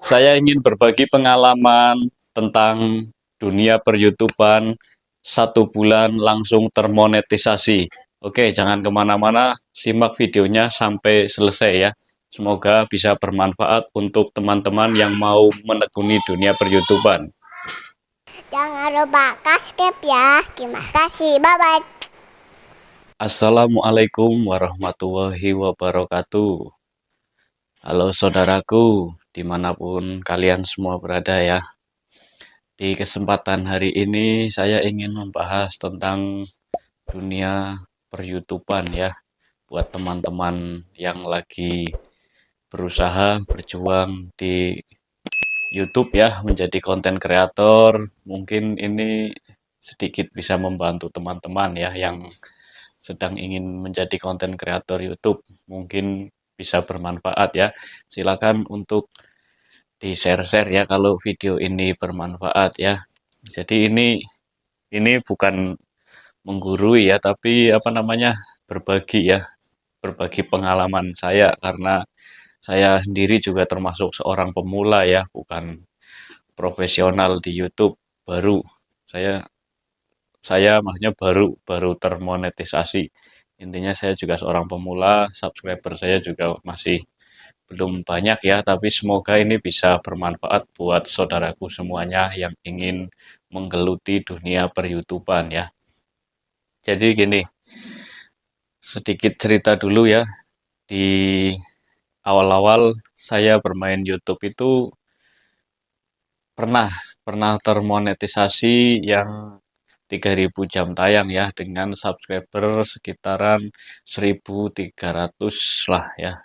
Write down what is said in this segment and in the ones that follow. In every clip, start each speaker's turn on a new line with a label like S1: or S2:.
S1: Saya ingin berbagi pengalaman tentang dunia per-YouTuber 1 bulan langsung termonetisasi. Oke, jangan kemana-mana, simak videonya sampai selesai ya. Semoga bisa bermanfaat untuk teman-teman yang mau menekuni dunia per-YouTuber.
S2: Jangan lupa subscribe ya. Terima kasih. Bye-bye.
S1: Assalamualaikum warahmatullahi wabarakatuh. Halo saudaraku, dimanapun kalian semua berada ya. Di kesempatan hari ini saya ingin membahas tentang dunia per-YouTuber ya. Buat teman-teman yang lagi berusaha berjuang di YouTube ya, menjadi konten kreator, mungkin ini sedikit bisa membantu teman-teman ya yang sedang ingin menjadi konten kreator YouTube. Mungkin bisa bermanfaat ya. Silakan untuk di share-share ya kalau video ini bermanfaat ya. Jadi ini bukan menggurui ya, tapi apa namanya, berbagi ya, berbagi pengalaman saya karena saya sendiri juga termasuk seorang pemula ya, bukan profesional di YouTube. Baru saya maksudnya baru termonetisasi. Intinya saya juga seorang pemula, subscriber saya juga masih belum banyak ya, tapi semoga ini bisa bermanfaat buat saudaraku semuanya yang ingin menggeluti dunia per-YouTuber ya. Jadi gini, sedikit cerita dulu ya. Di awal-awal saya bermain YouTube itu pernah pernah termonetisasi yang 3.000 jam tayang ya, dengan subscriber sekitaran 1.300 lah ya.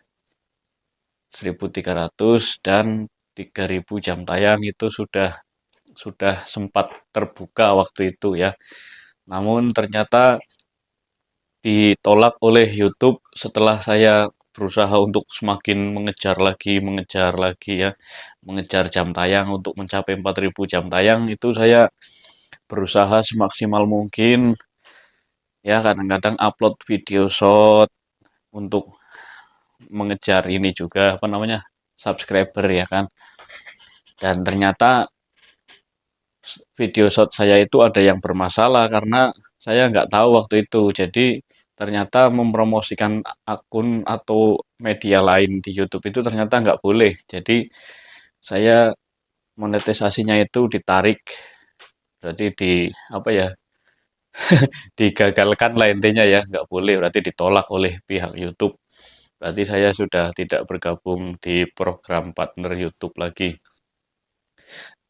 S1: 1.300 dan 3.000 jam tayang itu sudah sempat terbuka waktu itu ya. Namun ternyata ditolak oleh YouTube setelah saya berusaha untuk semakin mengejar lagi ya, mengejar jam tayang untuk mencapai 4.000 jam tayang. Itu saya berusaha semaksimal mungkin ya, kadang-kadang upload video short untuk mengejar ini juga apa namanya, subscriber ya kan. Dan ternyata video short saya itu ada yang bermasalah karena saya nggak tahu waktu itu. Jadi ternyata mempromosikan akun atau media lain di YouTube itu ternyata nggak boleh. Jadi saya monetisasinya itu ditarik, berarti di apa ya, digagalkan lah intinya ya, nggak boleh, berarti ditolak oleh pihak YouTube. Berarti saya sudah tidak bergabung di program partner YouTube lagi.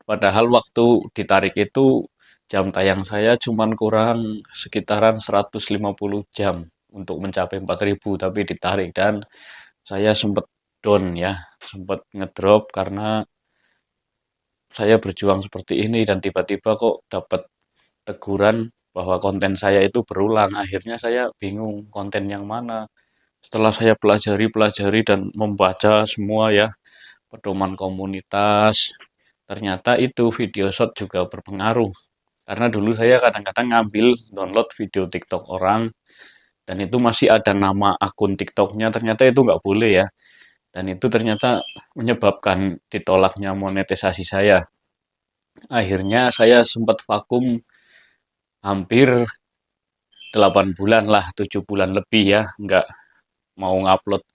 S1: Padahal waktu ditarik itu jam tayang saya cuman kurang sekitaran 150 jam untuk mencapai 4.000, tapi ditarik dan saya sempat down ya, sempat ngedrop karena saya berjuang seperti ini dan tiba-tiba kok dapat teguran bahwa konten saya itu berulang. Akhirnya saya bingung konten yang mana. Setelah saya pelajari dan membaca semua ya, pedoman komunitas, ternyata itu video short juga berpengaruh. Karena dulu saya kadang-kadang ngambil download video TikTok orang, dan itu masih ada nama akun TikToknya, ternyata itu nggak boleh ya. Dan itu ternyata menyebabkan ditolaknya monetisasi saya. Akhirnya saya sempat vakum hampir 8 bulan lah, 7 bulan lebih ya, nggak mau ngupload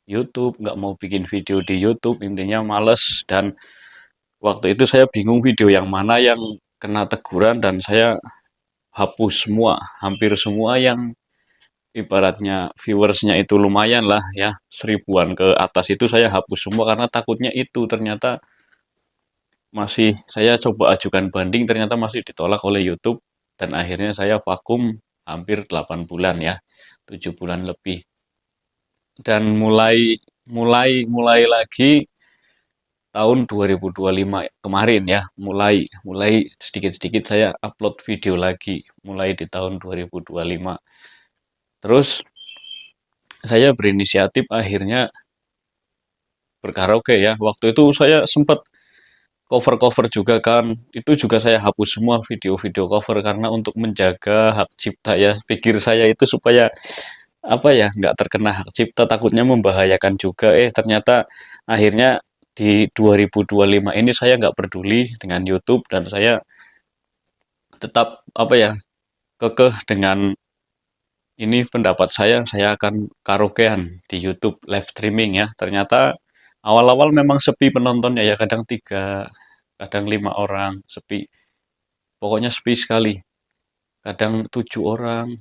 S1: YouTube, nggak mau bikin video di YouTube, intinya males. Dan waktu itu saya bingung video yang mana yang kena teguran dan saya hapus semua, hampir semua yang ibaratnya viewersnya itu lumayan lah ya, 1.000-an ke atas itu saya hapus semua karena takutnya itu ternyata masih, saya coba ajukan banding ternyata masih ditolak oleh YouTube dan akhirnya saya vakum hampir 8 bulan ya, 7 bulan lebih. Dan mulai mulai mulai lagi tahun 2025 kemarin ya, mulai mulai sedikit-sedikit saya upload video lagi mulai di tahun 2025. Terus saya berinisiatif akhirnya berkaraoke ya. Waktu itu saya sempat cover-cover juga kan. Itu juga saya hapus semua video-video cover karena untuk menjaga hak cipta ya. Pikir saya itu supaya apa ya, nggak terkena hak cipta, takutnya membahayakan juga. Ternyata akhirnya di 2025 ini saya nggak peduli dengan YouTube dan saya tetap apa ya, kekeh dengan ini pendapat saya akan karaokean di YouTube live streaming ya. Ternyata awal-awal memang sepi penontonnya ya, kadang 3, kadang 5 orang, sepi. Pokoknya sepi sekali. Kadang 7 orang,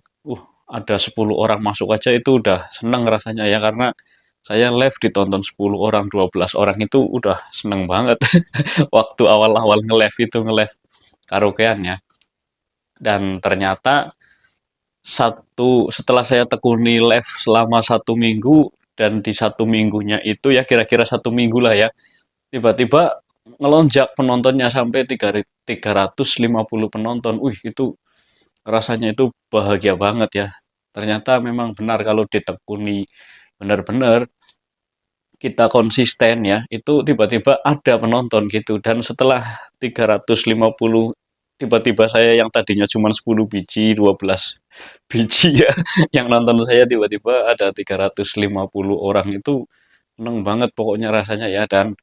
S1: ada 10 orang masuk aja itu udah seneng rasanya ya, karena saya live ditonton 10 orang, 12 orang itu udah seneng banget. Waktu awal-awal nge-live karaokean ya. Dan ternyata setelah saya tekuni live selama 1 minggu, dan di 1 minggunya itu ya kira-kira 1 minggu lah ya, tiba-tiba ngelonjak penontonnya sampai 350 penonton. Wih, itu rasanya itu bahagia banget ya. Ternyata memang benar kalau ditekuni benar-benar, kita konsisten ya, itu tiba-tiba ada penonton gitu. Dan setelah 350, tiba-tiba saya yang tadinya cuma 10 biji, 12 biji ya, yang nonton saya tiba-tiba ada 350 orang, itu seneng banget pokoknya rasanya ya. Dan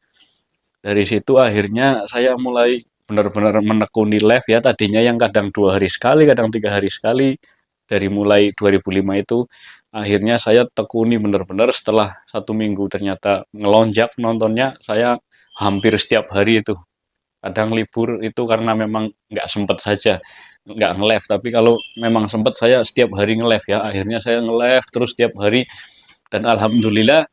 S1: dari situ akhirnya saya mulai benar-benar menekuni live ya, tadinya yang kadang 2 hari sekali, kadang 3 hari sekali, dari mulai 2005 itu, akhirnya saya tekuni benar-benar setelah 1 minggu, ternyata ngelonjak nontonnya, saya hampir setiap hari itu. Kadang libur itu karena memang nggak sempet saja, nggak nge-live, tapi kalau memang sempet saya setiap hari nge-live ya, akhirnya saya nge-live terus setiap hari, dan alhamdulillah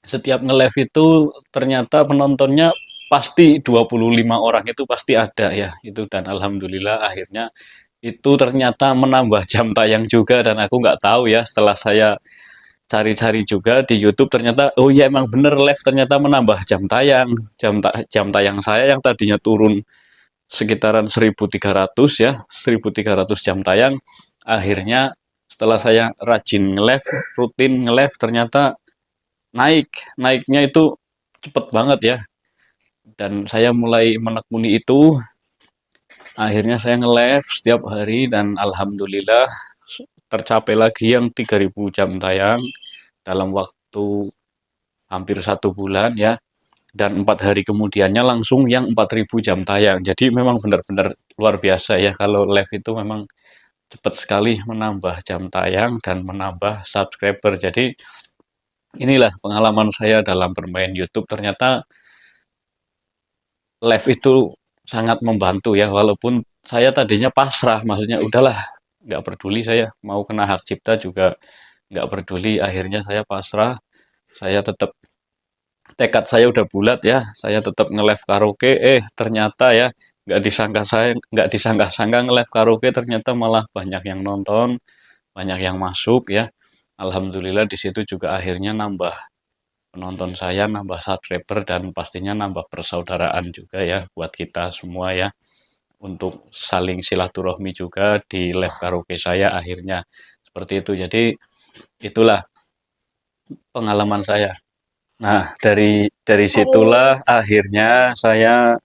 S1: setiap nge-live itu ternyata penontonnya pasti 25 orang itu pasti ada ya itu. Dan alhamdulillah akhirnya itu ternyata menambah jam tayang juga, dan aku nggak tahu ya, setelah saya cari-cari juga di YouTube ternyata oh iya emang bener, live ternyata menambah jam tayang. Jam tayang saya yang tadinya turun sekitaran 1.300 ya, 1.300 jam tayang, akhirnya setelah saya rajin nge-live, rutin nge-live, ternyata naiknya itu cepet banget ya. Dan saya mulai menekuni itu, akhirnya saya nge-live setiap hari, dan alhamdulillah tercapai lagi yang 3.000 jam tayang dalam waktu hampir 1 bulan ya. Dan 4 hari kemudiannya langsung yang 4.000 jam tayang. Jadi memang benar-benar luar biasa ya, kalau live itu memang cepat sekali menambah jam tayang dan menambah subscriber. Jadi inilah pengalaman saya dalam bermain YouTube. Ternyata live itu sangat membantu ya, walaupun saya tadinya pasrah, maksudnya udahlah, nggak peduli, saya mau kena hak cipta juga nggak peduli. Akhirnya saya pasrah, saya tetap, tekad saya udah bulat ya, saya tetap nge-live karaoke. Ternyata ya, nggak disangka-sangka nge-live karaoke ternyata malah banyak yang nonton, banyak yang masuk ya. Alhamdulillah di situ juga akhirnya nambah penonton saya, nambah subscriber, dan pastinya nambah persaudaraan juga ya buat kita semua ya, untuk saling silaturahmi juga di live karaoke saya akhirnya seperti itu. Jadi itulah pengalaman saya. Nah, dari situlah akhirnya saya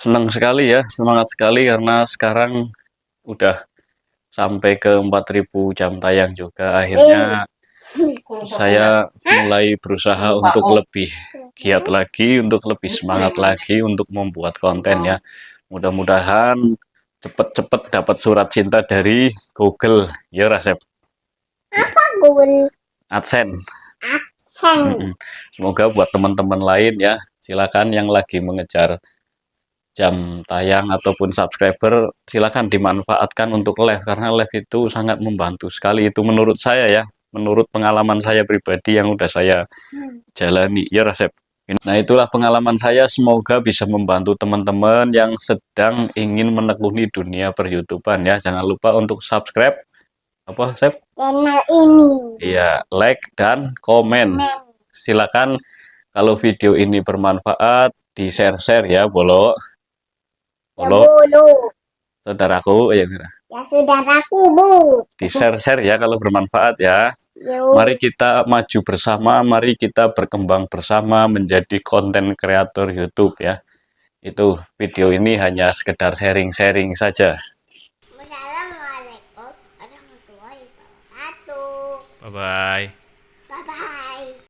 S1: senang sekali ya, semangat sekali, karena sekarang udah sampai ke 4.000 jam tayang juga. Akhirnya saya mulai berusaha untuk lebih giat lagi, untuk lebih semangat lagi untuk membuat konten ya. Mudah-mudahan cepet-cepet dapat surat cinta dari Google ya, Rasep.
S2: Google
S1: AdSense.
S2: Adsense.
S1: Semoga buat teman-teman lain ya, silakan yang lagi mengejar jam tayang ataupun subscriber, silakan dimanfaatkan untuk live, karena live itu sangat membantu sekali. Itu menurut saya ya, menurut pengalaman saya pribadi yang udah saya jalani ya, Rasep. Nah, itulah pengalaman saya, semoga bisa membantu teman-teman yang sedang ingin menekuni dunia per-YouTuban ya. Jangan lupa untuk subscribe apa, Sep?
S2: Channel ini.
S1: Iya, like dan komen. Silakan kalau video ini bermanfaat, di-share-share ya, Bolo. Bolo. Saudaraku, ya,
S2: Ya saudaraku, Bu.
S1: di-share-share ya kalau bermanfaat ya. Mari kita maju bersama, mari kita berkembang bersama menjadi konten kreator YouTube ya. Itu video ini hanya sekedar sharing-sharing saja.
S2: Wassalamualaikum warahmatullahi wabarakatuh.
S1: Bye-bye.